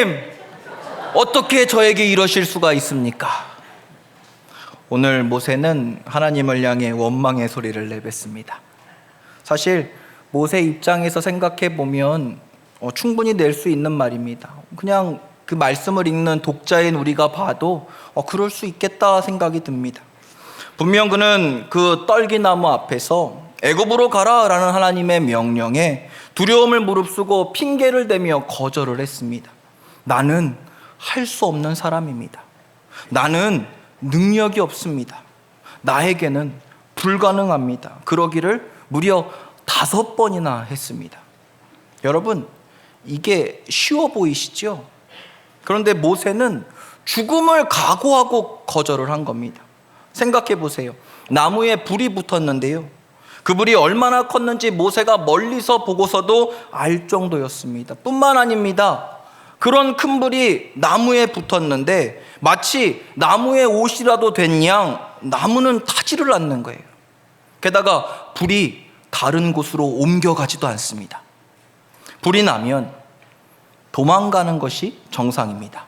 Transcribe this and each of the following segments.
하나님, 어떻게 저에게 이러실 수가 있습니까? 오늘 모세는 하나님을 향해 원망의 소리를 내뱉습니다. 사실 모세 입장에서 생각해 보면 충분히 낼 수 있는 말입니다. 그냥 그 말씀을 읽는 독자인 우리가 봐도 그럴 수 있겠다 생각이 듭니다. 분명 그는 그 떨기나무 앞에서 애굽으로 가라라는 하나님의 명령에 두려움을 무릅쓰고 핑계를 대며 거절을 했습니다. 나는 할 수 없는 사람입니다. 나는 능력이 없습니다. 나에게는 불가능합니다. 그러기를 무려 5번이나 했습니다. 여러분, 이게 쉬워 보이시죠? 그런데 모세는 죽음을 각오하고 거절을 한 겁니다. 생각해 보세요. 나무에 불이 붙었는데요, 그 불이 얼마나 컸는지 모세가 멀리서 보고서도 알 정도였습니다. 뿐만 아닙니다. 그런 큰 불이 나무에 붙었는데 마치 나무의 옷이라도 된 양 나무는 타지를 않는 거예요. 게다가 불이 다른 곳으로 옮겨가지도 않습니다. 불이 나면 도망가는 것이 정상입니다.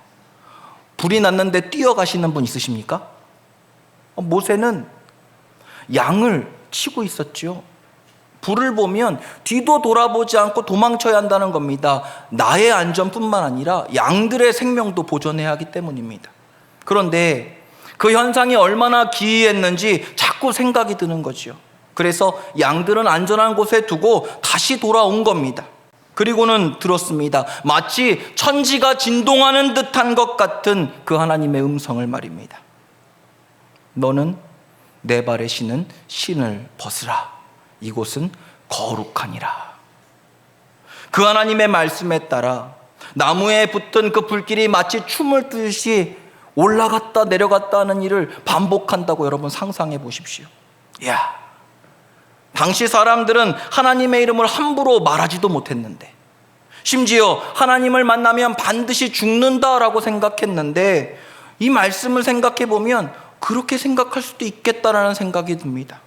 불이 났는데 뛰어가시는 분 있으십니까? 모세는 양을 치고 있었죠. 불을 보면 뒤도 돌아보지 않고 도망쳐야 한다는 겁니다. 나의 안전뿐만 아니라 양들의 생명도 보존해야 하기 때문입니다. 그런데 그 현상이 얼마나 기이했는지 자꾸 생각이 드는 거죠. 그래서 양들은 안전한 곳에 두고 다시 돌아온 겁니다. 그리고는 들었습니다. 마치 천지가 진동하는 듯한 것 같은 그 하나님의 음성을 말입니다. 너는 내 발에 신은 신을 벗으라. 이곳은 거룩하니라. 그 하나님의 말씀에 따라 나무에 붙은 그 불길이 마치 춤을 추듯이 올라갔다 내려갔다 하는 일을 반복한다고 여러분 상상해 보십시오. 이야, 당시 사람들은 하나님의 이름을 함부로 말하지도 못했는데, 심지어 하나님을 만나면 반드시 죽는다라고 생각했는데, 이 말씀을 생각해 보면 그렇게 생각할 수도 있겠다라는 생각이 듭니다.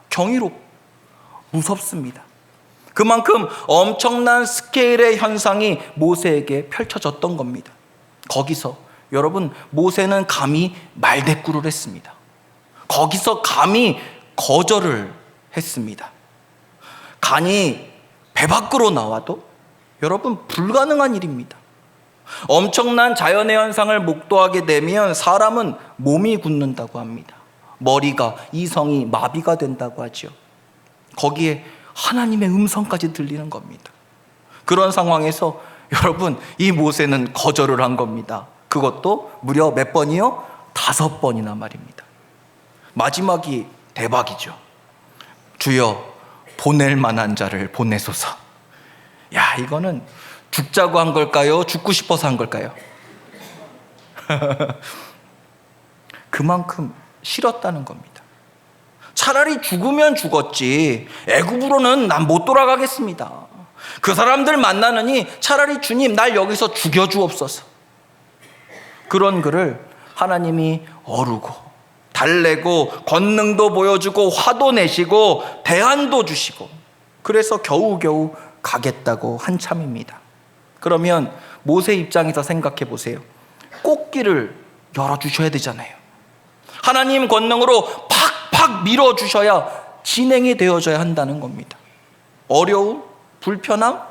경이롭고 무섭습니다. 그만큼 엄청난 스케일의 현상이 모세에게 펼쳐졌던 겁니다. 거기서 여러분, 모세는 감히 말대꾸를 했습니다. 거기서 감히 거절을 했습니다. 간이 배 밖으로 나와도 여러분 불가능한 일입니다. 엄청난 자연의 현상을 목도하게 되면 사람은 몸이 굳는다고 합니다. 머리가, 이성이 마비가 된다고 하죠. 거기에 하나님의 음성까지 들리는 겁니다. 그런 상황에서 여러분, 이 모세는 거절을 한 겁니다. 그것도 무려 몇 번이요? 5번이나 말입니다. 마지막이 대박이죠. 주여, 보낼 만한 자를 보내소서. 야, 이거는 죽자고 한 걸까요? 죽고 싶어서 한 걸까요? 그만큼 싫었다는 겁니다. 차라리 죽으면 죽었지 애굽으로는 난 못 돌아가겠습니다. 그 사람들 만나느니 차라리 주님 날 여기서 죽여주옵소서. 그런 그를 하나님이 어루고 달래고 권능도 보여주고 화도 내시고 대안도 주시고, 그래서 겨우겨우 가겠다고 한참입니다. 그러면 모세 입장에서 생각해 보세요. 꽃길을 열어주셔야 되잖아요. 하나님 권능으로 팍팍 밀어주셔야 진행이 되어져야 한다는 겁니다. 어려움? 불편함?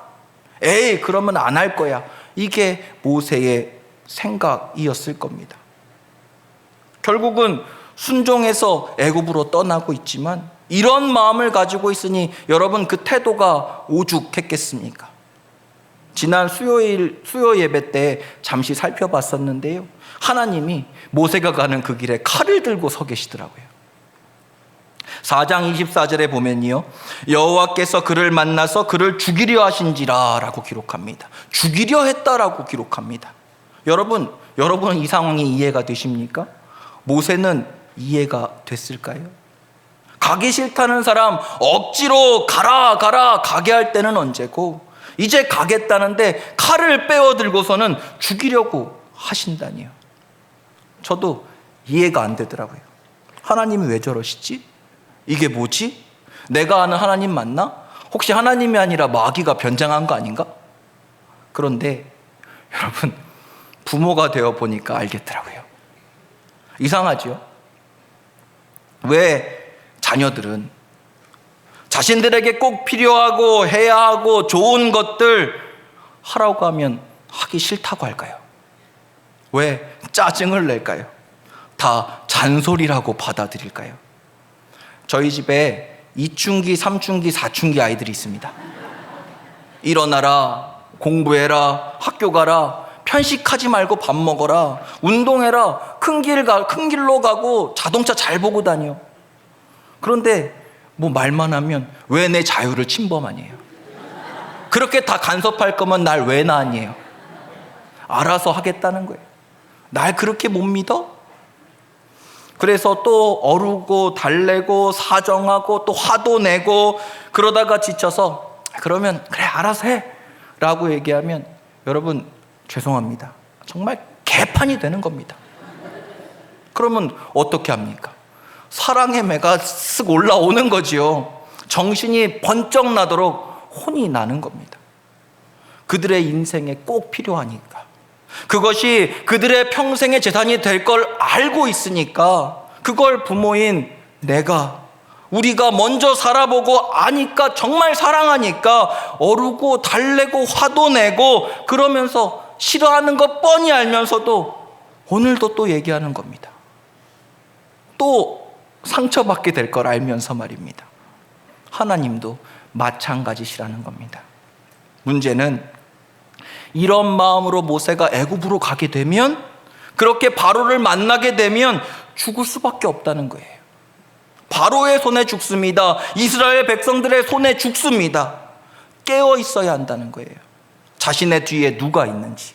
에이, 그러면 안 할 거야. 이게 모세의 생각이었을 겁니다. 결국은 순종해서 애굽으로 떠나고 있지만 이런 마음을 가지고 있으니 여러분, 그 태도가 오죽했겠습니까? 지난 수요 예배 때 잠시 살펴봤었는데요, 하나님이 모세가 가는 그 길에 칼을 들고 서 계시더라고요. 4장 24절에 보면요, 여호와께서 그를 만나서 그를 죽이려 하신지라 라고 기록합니다. 죽이려 했다라고 기록합니다. 여러분은 이 상황이 이해가 되십니까? 모세는 이해가 됐을까요? 가기 싫다는 사람 억지로 가라 가게 할 때는 언제고, 이제 가겠다는데 칼을 빼어 들고서는 죽이려고 하신다니요. 저도 이해가 안 되더라고요. 하나님이 왜 저러시지? 이게 뭐지? 내가 아는 하나님 맞나? 혹시 하나님이 아니라 마귀가 변장한 거 아닌가? 그런데 여러분, 부모가 되어 보니까 알겠더라고요. 이상하죠? 왜 자녀들은 자신들에게 꼭 필요하고 해야 하고 좋은 것들 하라고 하면 하기 싫다고 할까요? 왜 짜증을 낼까요? 다 잔소리라고 받아들일까요? 저희 집에 2춘기, 3춘기, 4춘기 아이들이 있습니다. 일어나라, 공부해라, 학교 가라, 편식하지 말고 밥 먹어라, 운동해라, 큰 길로 가고 자동차 잘 보고 다녀. 그런데 뭐 말만 하면 왜 내 자유를 침범하니에요? 그렇게 다 간섭할 거면 날 왜 낳았니에요? 알아서 하겠다는 거예요. 날 그렇게 못 믿어? 그래서 또 어르고 달래고 사정하고 또 화도 내고 그러다가 지쳐서 그러면 그래 알아서 해 라고 얘기하면 여러분 죄송합니다. 정말 개판이 되는 겁니다. 그러면 어떻게 합니까? 사랑의 매가 쓱 올라오는 거지요. 정신이 번쩍 나도록 혼이 나는 겁니다. 그들의 인생에 꼭 필요하니까. 그것이 그들의 평생의 재산이 될 걸 알고 있으니까 그걸 부모인 우리가 먼저 살아보고 아니까 정말 사랑하니까 어르고 달래고 화도 내고 그러면서 싫어하는 것 뻔히 알면서도 오늘도 또 얘기하는 겁니다. 또 상처받게 될 걸 알면서 말입니다. 하나님도 마찬가지시라는 겁니다. 문제는 이런 마음으로 모세가 애굽으로 가게 되면 그렇게 바로를 만나게 되면 죽을 수밖에 없다는 거예요. 바로의 손에 죽습니다. 이스라엘 백성들의 손에 죽습니다. 깨어 있어야 한다는 거예요. 자신의 뒤에 누가 있는지,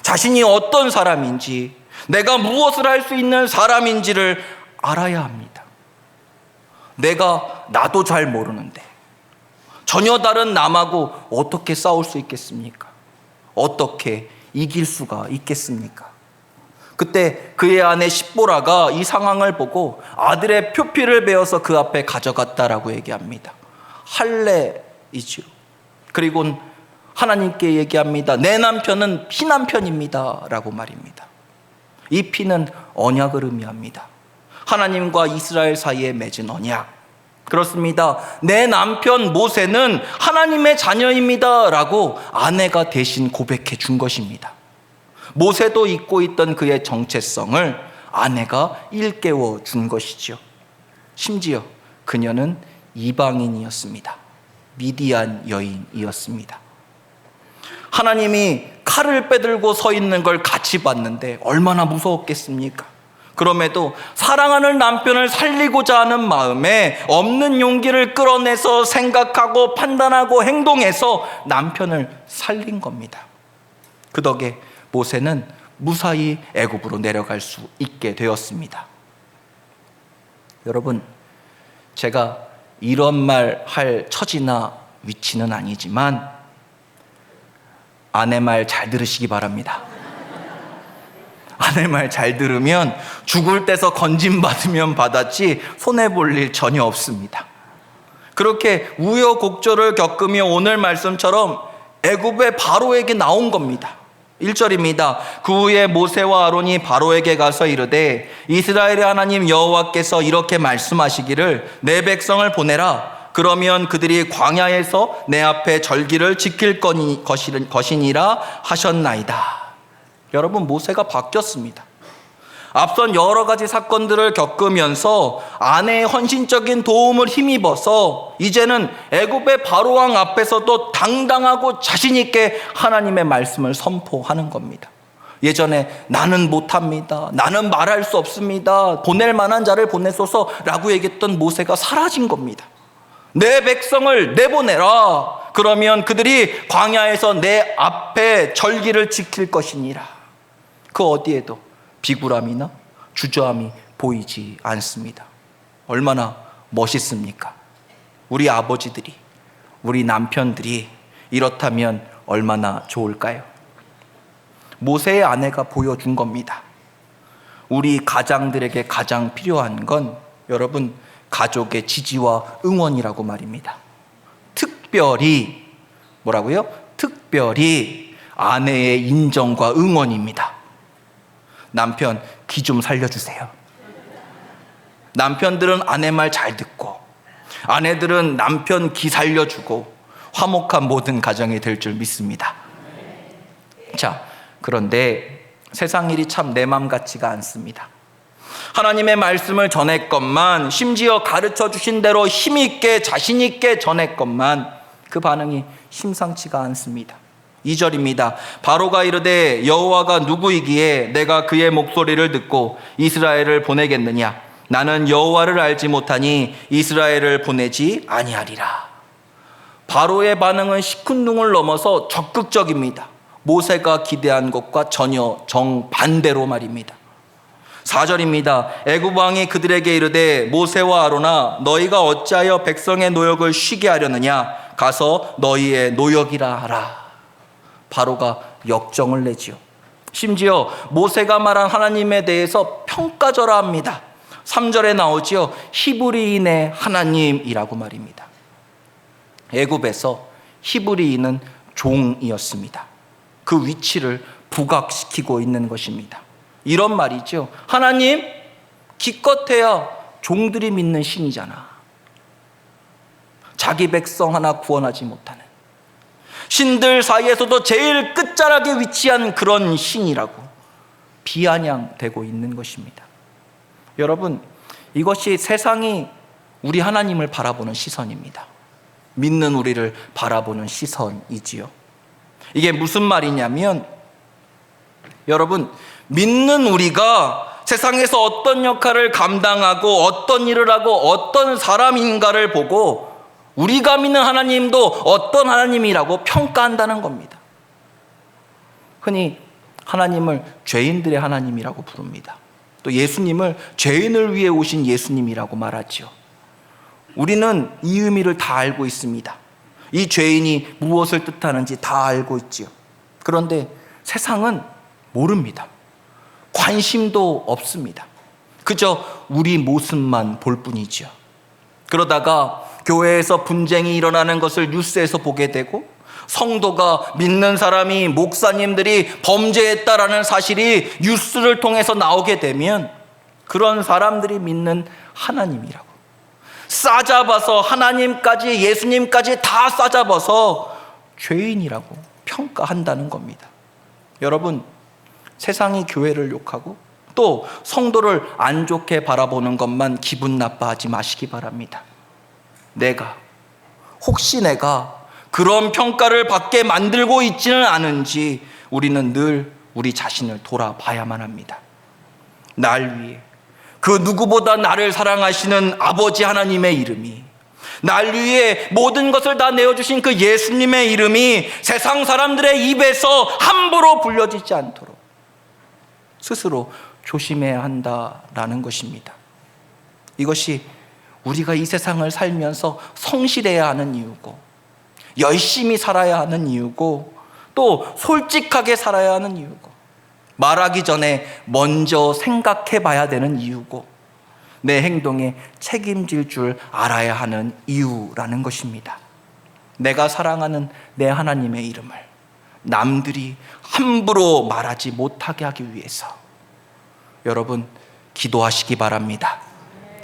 자신이 어떤 사람인지, 내가 무엇을 할 수 있는 사람인지를 알아야 합니다. 나도 잘 모르는데 전혀 다른 남하고 어떻게 싸울 수 있겠습니까? 어떻게 이길 수가 있겠습니까? 그때 그의 아내 십보라가 이 상황을 보고 아들의 표피를 베어서 그 앞에 가져갔다라고 얘기합니다. 할례이지요. 그리고 하나님께 얘기합니다. 내 남편은 피남편입니다 라고 말입니다. 이 피는 언약을 의미합니다. 하나님과 이스라엘 사이에 맺은 언약. 그렇습니다. 내 남편 모세는 하나님의 자녀입니다 라고 아내가 대신 고백해 준 것입니다. 모세도 잊고 있던 그의 정체성을 아내가 일깨워 준 것이죠. 심지어 그녀는 이방인이었습니다. 미디안 여인이었습니다. 하나님이 칼을 빼들고 서 있는 걸 같이 봤는데 얼마나 무서웠겠습니까? 그럼에도 사랑하는 남편을 살리고자 하는 마음에 없는 용기를 끌어내서 생각하고 판단하고 행동해서 남편을 살린 겁니다. 그 덕에 모세는 무사히 애굽으로 내려갈 수 있게 되었습니다. 여러분, 제가 이런 말 할 처지나 위치는 아니지만 아내 말 잘 들으시기 바랍니다. 아내 말 잘 들으면 죽을 때서 건짐받으면 받았지 손해볼 일 전혀 없습니다. 그렇게 우여곡절을 겪으며 오늘 말씀처럼 애굽의 바로에게 나온 겁니다. 1절입니다. 그 후에 모세와 아론이 바로에게 가서 이르되 이스라엘의 하나님 여호와께서 이렇게 말씀하시기를 내 백성을 보내라. 그러면 그들이 광야에서 내 앞에 절기를 지킬 것이니라 하셨나이다. 여러분, 모세가 바뀌었습니다. 앞선 여러 가지 사건들을 겪으면서 아내의 헌신적인 도움을 힘입어서 이제는 애굽의 바로왕 앞에서도 당당하고 자신 있게 하나님의 말씀을 선포하는 겁니다. 예전에 나는 못합니다, 나는 말할 수 없습니다, 보낼 만한 자를 보내소서라고 얘기했던 모세가 사라진 겁니다. 내 백성을 내보내라. 그러면 그들이 광야에서 내 앞에 절기를 지킬 것이니라. 그 어디에도 비굴함이나 주저함이 보이지 않습니다. 얼마나 멋있습니까? 우리 아버지들이, 우리 남편들이 이렇다면 얼마나 좋을까요? 모세의 아내가 보여준 겁니다. 우리 가장들에게 가장 필요한 건 여러분, 가족의 지지와 응원이라고 말입니다. 특별히 뭐라고요? 특별히 아내의 인정과 응원입니다. 남편 귀 좀 살려주세요. 남편들은 아내 말 잘 듣고 아내들은 남편 귀 살려주고 화목한 모든 가정이 될 줄 믿습니다. 자, 그런데 세상 일이 참 내 맘 같지가 않습니다. 하나님의 말씀을 전했건만, 심지어 가르쳐 주신 대로 힘있게 자신있게 전했건만 그 반응이 심상치가 않습니다. 2절입니다. 바로가 이르되 여호와가 누구이기에 내가 그의 목소리를 듣고 이스라엘을 보내겠느냐? 나는 여호와를 알지 못하니 이스라엘을 보내지 아니하리라. 바로의 반응은 시큰둥을 넘어서 적극적입니다. 모세가 기대한 것과 전혀 정반대로 말입니다. 4절입니다. 애굽 왕이 그들에게 이르되 모세와 아론아 너희가 어찌하여 백성의 노역을 쉬게 하려느냐? 가서 너희의 노역이라 하라. 바로가 역정을 내지요. 심지어 모세가 말한 하나님에 대해서 평가절하 합니다. 3절에 나오지요. 히브리인의 하나님이라고 말입니다. 애굽에서 히브리인은 종이었습니다. 그 위치를 부각시키고 있는 것입니다. 이런 말이죠. 하나님, 기껏해야 종들이 믿는 신이잖아. 자기 백성 하나 구원하지 못하는 신들 사이에서도 제일 끝자락에 위치한 그런 신이라고 비아냥되고 있는 것입니다. 여러분, 이것이 세상이 우리 하나님을 바라보는 시선입니다. 믿는 우리를 바라보는 시선이지요. 이게 무슨 말이냐면, 여러분, 믿는 우리가 세상에서 어떤 역할을 감당하고 어떤 일을 하고 어떤 사람인가를 보고 우리가 믿는 하나님도 어떤 하나님이라고 평가한다는 겁니다. 흔히 하나님을 죄인들의 하나님이라고 부릅니다. 또 예수님을 죄인을 위해 오신 예수님이라고 말하죠. 우리는 이 의미를 다 알고 있습니다. 이 죄인이 무엇을 뜻하는지 다 알고 있지요. 그런데 세상은 모릅니다. 관심도 없습니다. 그저 우리 모습만 볼 뿐이죠. 그러다가 교회에서 분쟁이 일어나는 것을 뉴스에서 보게 되고, 성도가 믿는 사람이 목사님들이 범죄했다라는 사실이 뉴스를 통해서 나오게 되면 그런 사람들이 믿는 하나님이라고 싸잡아서, 하나님까지 예수님까지 다 싸잡아서 죄인이라고 평가한다는 겁니다. 여러분, 세상이 교회를 욕하고 또 성도를 안 좋게 바라보는 것만 기분 나빠하지 마시기 바랍니다. 혹시 내가 그런 평가를 받게 만들고 있지는 않은지 우리는 늘 우리 자신을 돌아봐야만 합니다. 날 위해 그 누구보다 나를 사랑하시는 아버지 하나님의 이름이, 날 위해 모든 것을 다 내어주신 그 예수님의 이름이 세상 사람들의 입에서 함부로 불려지지 않도록 스스로 조심해야 한다라는 것입니다. 이것이 우리가 이 세상을 살면서 성실해야 하는 이유고, 열심히 살아야 하는 이유고, 또 솔직하게 살아야 하는 이유고, 말하기 전에 먼저 생각해 봐야 되는 이유고, 내 행동에 책임질 줄 알아야 하는 이유라는 것입니다. 내가 사랑하는 내 하나님의 이름을 남들이 함부로 말하지 못하게 하기 위해서 여러분, 기도하시기 바랍니다.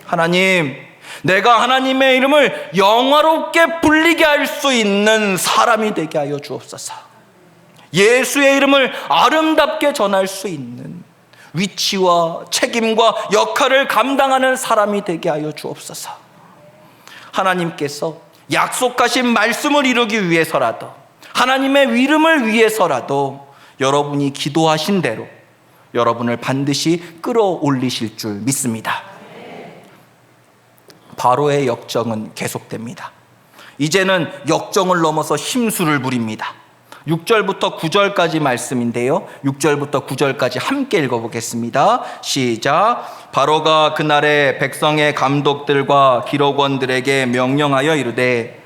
하나님, 내가 하나님의 이름을 영화롭게 불리게 할 수 있는 사람이 되게 하여 주옵소서. 예수의 이름을 아름답게 전할 수 있는 위치와 책임과 역할을 감당하는 사람이 되게 하여 주옵소서. 하나님께서 약속하신 말씀을 이루기 위해서라도, 하나님의 이름을 위해서라도 여러분이 기도하신 대로 여러분을 반드시 끌어올리실 줄 믿습니다. 바로의 역정은 계속됩니다. 이제는 역정을 넘어서 심술을 부립니다. 6절부터 9절까지 말씀인데요, 6절부터 9절까지 함께 읽어보겠습니다. 시작. 바로가 그날에 백성의 감독들과 기록원들에게 명령하여 이르되,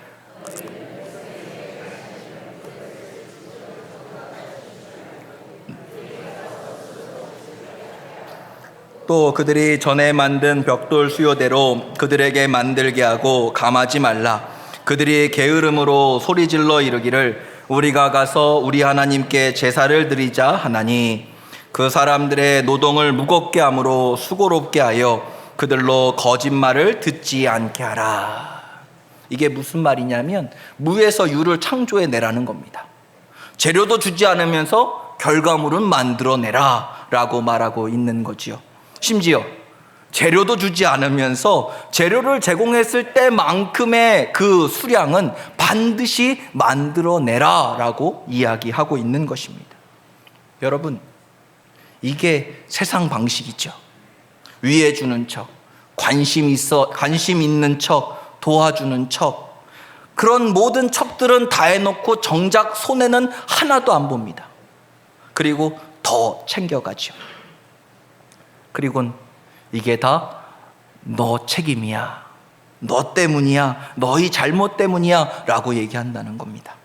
또 그들이 전에 만든 벽돌 수요대로 그들에게 만들게 하고 감하지 말라. 그들이 게으름으로 소리질러 이르기를 우리가 가서 우리 하나님께 제사를 드리자 하나니, 그 사람들의 노동을 무겁게 함으로 수고롭게 하여 그들로 거짓말을 듣지 않게 하라. 이게 무슨 말이냐면 무에서 유를 창조해 내라는 겁니다. 재료도 주지 않으면서 결과물은 만들어내라 라고 말하고 있는 거지요. 심지어 재료도 주지 않으면서 재료를 제공했을 때만큼의 그 수량은 반드시 만들어내라 라고 이야기하고 있는 것입니다. 여러분, 이게 세상 방식이죠. 위해 주는 척, 관심 있는 척, 도와주는 척, 그런 모든 척들은 다 해놓고 정작 손해는 하나도 안 봅니다. 그리고 더 챙겨가죠. 그리고는 이게 다 너 책임이야, 너 때문이야, 너희 잘못 때문이야 라고 얘기한다는 겁니다.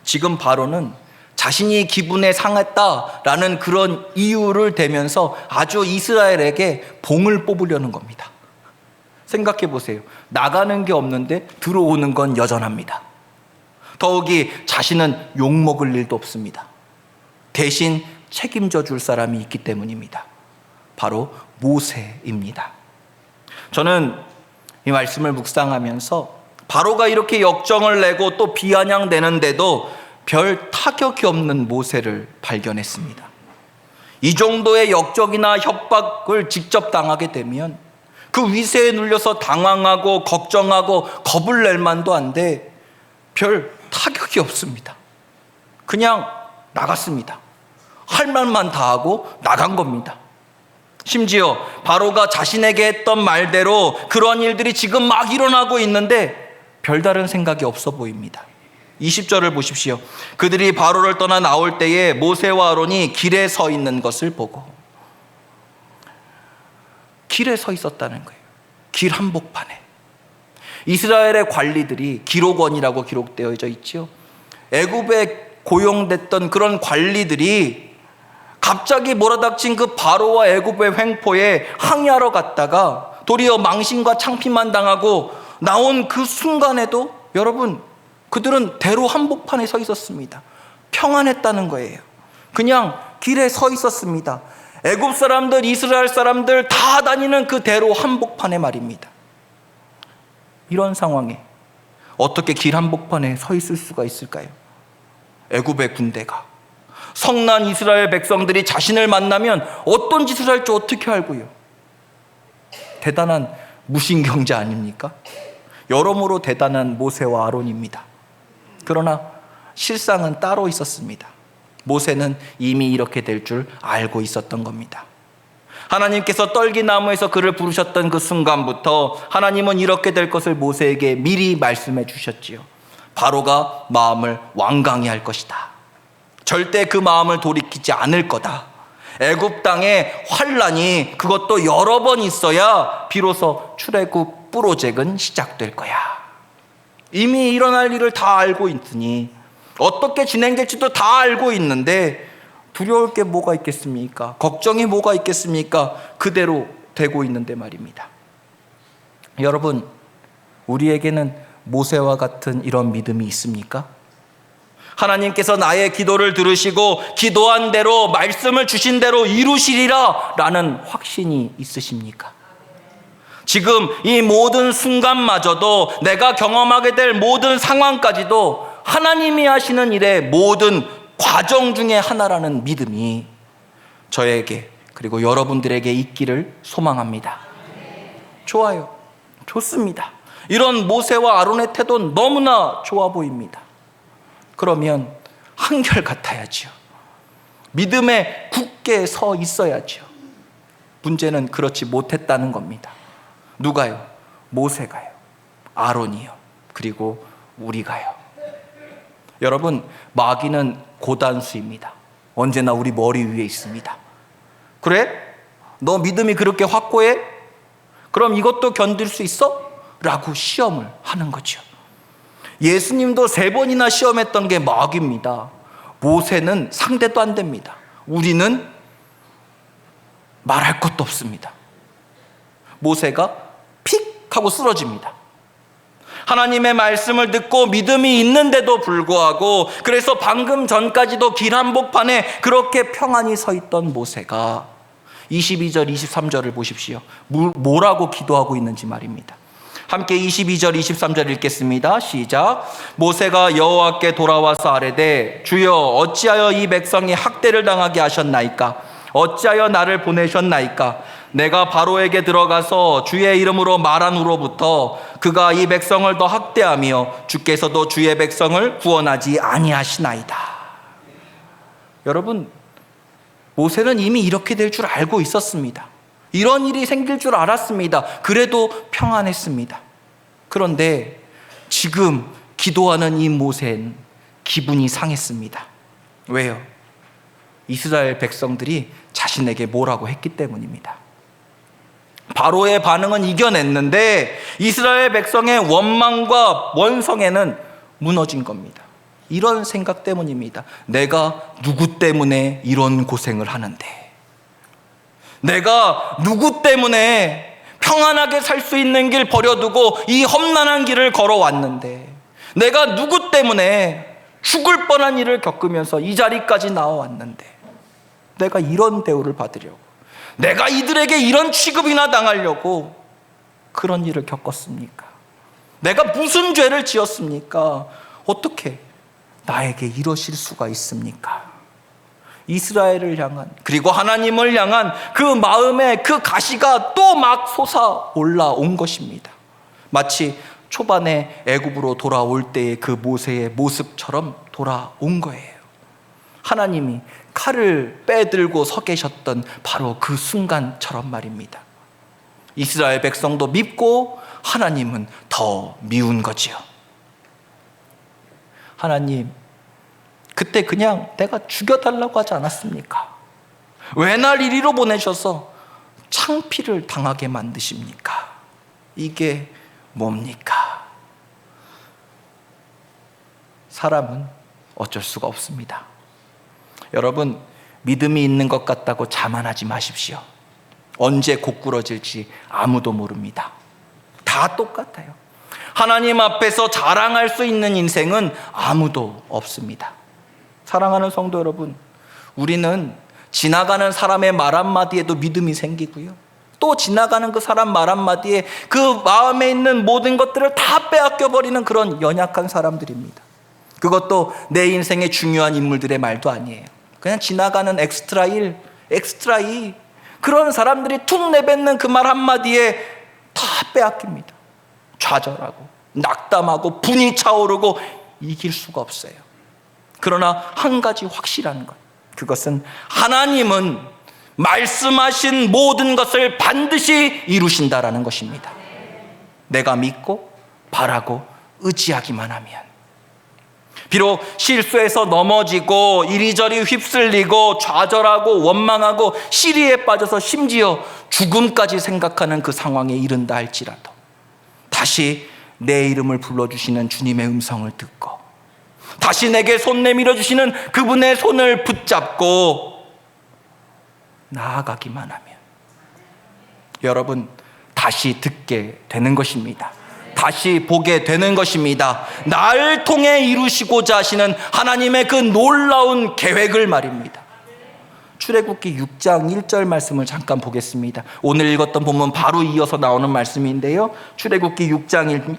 지금 바로는 자신이 기분에 상했다라는 그런 이유를 대면서 아주 이스라엘에게 봉을 뽑으려는 겁니다. 생각해 보세요. 나가는 게 없는데 들어오는 건 여전합니다. 더욱이 자신은 욕먹을 일도 없습니다. 대신 책임져 줄 사람이 있기 때문입니다. 바로 모세입니다. 저는 이 말씀을 묵상하면서 바로가 이렇게 역정을 내고 또 비아냥대는데도 별 타격이 없는 모세를 발견했습니다. 이 정도의 역적이나 협박을 직접 당하게 되면 그 위세에 눌려서 당황하고 걱정하고 겁을 낼 만도 한데 별 타격이 없습니다. 그냥 나갔습니다. 할 말만 다 하고 나간 겁니다. 심지어 바로가 자신에게 했던 말대로 그런 일들이 지금 막 일어나고 있는데 별다른 생각이 없어 보입니다. 20절을 보십시오. 그들이 바로를 떠나 나올 때에 모세와 아론이 길에 서 있는 것을 보고, 길에 서 있었다는 거예요. 길 한복판에. 이스라엘의 관리들이 기록원이라고 기록되어져 있죠. 애굽에 고용됐던 그런 관리들이 갑자기 몰아닥친 그 바로와 애굽의 횡포에 항의하러 갔다가 도리어 망신과 창피만 당하고 나온 그 순간에도 여러분, 그들은 대로 한복판에 서 있었습니다. 평안했다는 거예요. 그냥 길에 서 있었습니다. 애굽 사람들, 이스라엘 사람들 다 다니는 그 대로 한복판에 말입니다. 이런 상황에 어떻게 길 한복판에 서 있을 수가 있을까요? 애굽의 군대가, 성난 이스라엘 백성들이 자신을 만나면 어떤 짓을 할지 어떻게 알고요? 대단한 무신경자 아닙니까? 여러모로 대단한 모세와 아론입니다. 그러나 실상은 따로 있었습니다. 모세는 이미 이렇게 될 줄 알고 있었던 겁니다. 하나님께서 떨기나무에서 그를 부르셨던 그 순간부터 하나님은 이렇게 될 것을 모세에게 미리 말씀해 주셨지요. 바로가 마음을 완강히 할 것이다. 절대 그 마음을 돌이키지 않을 거다. 애굽 땅에 환란이 그것도 여러 번 있어야 비로소 출애굽 프로젝트는 시작될 거야. 이미 일어날 일을 다 알고 있으니, 어떻게 진행될지도 다 알고 있는데 두려울 게 뭐가 있겠습니까? 걱정이 뭐가 있겠습니까? 그대로 되고 있는데 말입니다. 여러분, 우리에게는 모세와 같은 이런 믿음이 있습니까? 하나님께서 나의 기도를 들으시고 기도한 대로, 말씀을 주신 대로 이루시리라 라는 확신이 있으십니까? 지금 이 모든 순간마저도, 내가 경험하게 될 모든 상황까지도 하나님이 하시는 일의 모든 과정 중에 하나라는 믿음이 저에게 그리고 여러분들에게 있기를 소망합니다. 좋아요. 좋습니다. 이런 모세와 아론의 태도는 너무나 좋아 보입니다. 그러면 한결같아야죠. 믿음에 굳게 서 있어야죠. 문제는 그렇지 못했다는 겁니다. 누가요? 모세가요. 아론이요. 그리고 우리가요. 여러분, 마귀는 고단수입니다. 언제나 우리 머리 위에 있습니다. 그래? 너 믿음이 그렇게 확고해? 그럼 이것도 견딜 수 있어? 라고 시험을 하는 거죠. 예수님도 3번이나 시험했던 게 마귀입니다. 모세는 상대도 안 됩니다. 우리는 말할 것도 없습니다. 모세가 픽 하고 쓰러집니다. 하나님의 말씀을 듣고 믿음이 있는데도 불구하고, 그래서 방금 전까지도 길 한복판에 그렇게 평안히 서 있던 모세가 22절 23절을 보십시오. 뭐라고 기도하고 있는지 말입니다. 함께 22절 23절 읽겠습니다. 시작. 모세가 여호와께 돌아와서 아뢰되 주여 어찌하여 이 백성이 학대를 당하게 하셨나이까? 어찌하여 나를 보내셨나이까? 내가 바로에게 들어가서 주의 이름으로 말한 후로부터 그가 이 백성을 더 학대하며 주께서도 주의 백성을 구원하지 아니하시나이다. 여러분, 모세는 이미 이렇게 될 줄 알고 있었습니다. 이런 일이 생길 줄 알았습니다. 그래도 평안했습니다. 그런데 지금 기도하는 이 모세는 기분이 상했습니다. 왜요? 이스라엘 백성들이 자신에게 뭐라고 했기 때문입니다. 바로의 반응은 이겨냈는데 이스라엘 백성의 원망과 원성에는 무너진 겁니다. 이런 생각 때문입니다. 내가 누구 때문에 이런 고생을 하는데, 내가 누구 때문에 평안하게 살 수 있는 길 버려두고 이 험난한 길을 걸어왔는데, 내가 누구 때문에 죽을 뻔한 일을 겪으면서 이 자리까지 나와왔는데 내가 이런 대우를 받으려고, 내가 이들에게 이런 취급이나 당하려고 그런 일을 겪었습니까? 내가 무슨 죄를 지었습니까? 어떻게 나에게 이러실 수가 있습니까? 이스라엘을 향한, 그리고 하나님을 향한 그 마음의 그 가시가 또 막 솟아 올라온 것입니다. 마치 초반에 애굽으로 돌아올 때의 그 모세의 모습처럼 돌아온 거예요. 하나님이 칼을 빼들고 서 계셨던 바로 그 순간처럼 말입니다. 이스라엘 백성도 밉고 하나님은 더 미운 거지요. 하나님, 그때 그냥 내가 죽여달라고 하지 않았습니까? 왜 날 이리로 보내셔서 창피를 당하게 만드십니까? 이게 뭡니까? 사람은 어쩔 수가 없습니다. 여러분, 믿음이 있는 것 같다고 자만하지 마십시오. 언제 고꾸러질지 아무도 모릅니다. 다 똑같아요. 하나님 앞에서 자랑할 수 있는 인생은 아무도 없습니다. 사랑하는 성도 여러분, 우리는 지나가는 사람의 말 한마디에도 믿음이 생기고요, 또 지나가는 그 사람 말 한마디에 그 마음에 있는 모든 것들을 다 빼앗겨 버리는 그런 연약한 사람들입니다. 그것도 내 인생의 중요한 인물들의 말도 아니에요. 그냥 지나가는 엑스트라 1, 엑스트라 2, 그런 사람들이 툭 내뱉는 그 말 한마디에 다 빼앗깁니다. 좌절하고 낙담하고 분이 차오르고 이길 수가 없어요. 그러나 한 가지 확실한 것, 그것은 하나님은 말씀하신 모든 것을 반드시 이루신다라는 것입니다. 내가 믿고 바라고 의지하기만 하면. 비록 실수해서 넘어지고 이리저리 휩쓸리고 좌절하고 원망하고 시리에 빠져서 심지어 죽음까지 생각하는 그 상황에 이른다 할지라도 다시 내 이름을 불러주시는 주님의 음성을 듣고 다시 내게 손 내밀어 주시는 그분의 손을 붙잡고 나아가기만 하면 여러분, 다시 듣게 되는 것입니다. 다시 보게 되는 것입니다. 나를 통해 이루시고자 하시는 하나님의 그 놀라운 계획을 말입니다. 출애굽기 6장 1절 말씀을 잠깐 보겠습니다. 오늘 읽었던 본문 바로 이어서 나오는 말씀인데요, 출애굽기 6장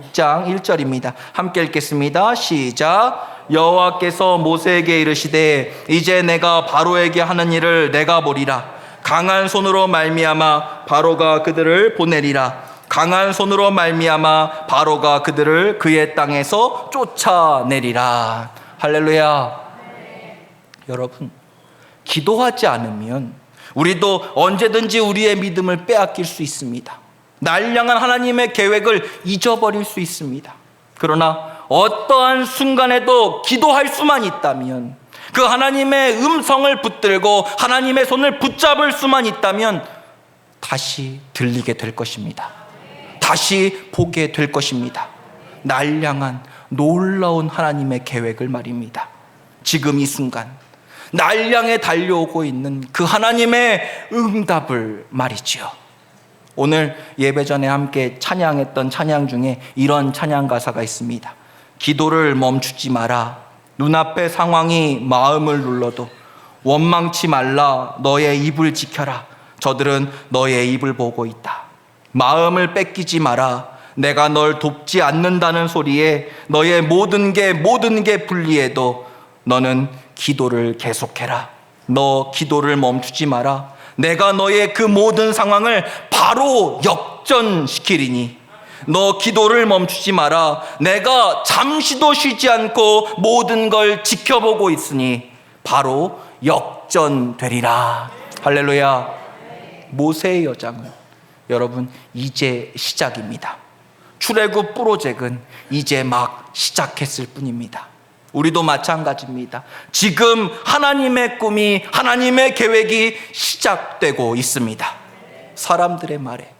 1절입니다. 함께 읽겠습니다. 시작. 여호와께서 모세에게 이르시되 이제 내가 바로에게 하는 일을 내가 보리라. 강한 손으로 말미암아 바로가 그들을 보내리라. 강한 손으로 말미암아 바로가 그들을 그의 땅에서 쫓아내리라. 할렐루야. 여러분, 기도하지 않으면 우리도 언제든지 우리의 믿음을 빼앗길 수 있습니다. 날 향한 하나님의 계획을 잊어버릴 수 있습니다. 그러나 어떠한 순간에도 기도할 수만 있다면, 그 하나님의 음성을 붙들고 하나님의 손을 붙잡을 수만 있다면 다시 들리게 될 것입니다. 다시 보게 될 것입니다. 날 향한 놀라운 하나님의 계획을 말입니다. 지금 이 순간 날 향해 달려오고 있는 그 하나님의 응답을 말이지요. 오늘 예배 전에 함께 찬양했던 찬양 중에 이런 찬양 가사가 있습니다. 기도를 멈추지 마라. 눈앞의 상황이 마음을 눌러도 원망치 말라. 너의 입을 지켜라. 저들은 너의 입을 보고 있다. 마음을 뺏기지 마라. 내가 널 돕지 않는다는 소리에 너의 모든 게 불리해도 너는 기도를 계속해라. 너 기도를 멈추지 마라. 내가 너의 그 모든 상황을 바로 역전시키리니 너 기도를 멈추지 마라. 내가 잠시도 쉬지 않고 모든 걸 지켜보고 있으니 바로 역전되리라. 할렐루야. 모세의 여정은 여러분 이제 시작입니다. 출애굽 프로젝트는 이제 막 시작했을 뿐입니다. 우리도 마찬가지입니다. 지금 하나님의 꿈이, 하나님의 계획이 시작되고 있습니다. 사람들의 말에,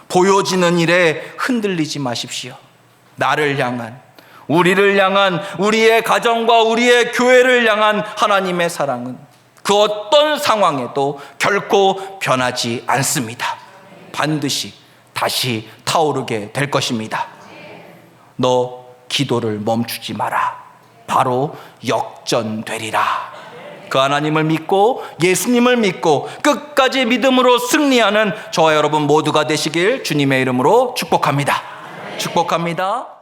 보여지는 일에 흔들리지 마십시오. 나를 향한, 우리를 향한, 우리의 가정과 우리의 교회를 향한 하나님의 사랑은 그 어떤 상황에도 결코 변하지 않습니다. 반드시 다시 타오르게 될 것입니다. 너 기도를 멈추지 마라. 바로 역전되리라. 그 하나님을 믿고 예수님을 믿고 끝까지 믿음으로 승리하는 저와 여러분 모두가 되시길 주님의 이름으로 축복합니다. 축복합니다.